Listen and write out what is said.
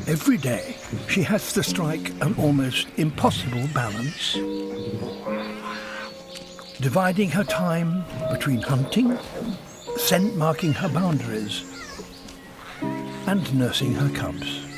Every day, she has to strike an almost impossible balance, dividing her time between hunting, scent marking her boundaries, and nursing her cubs.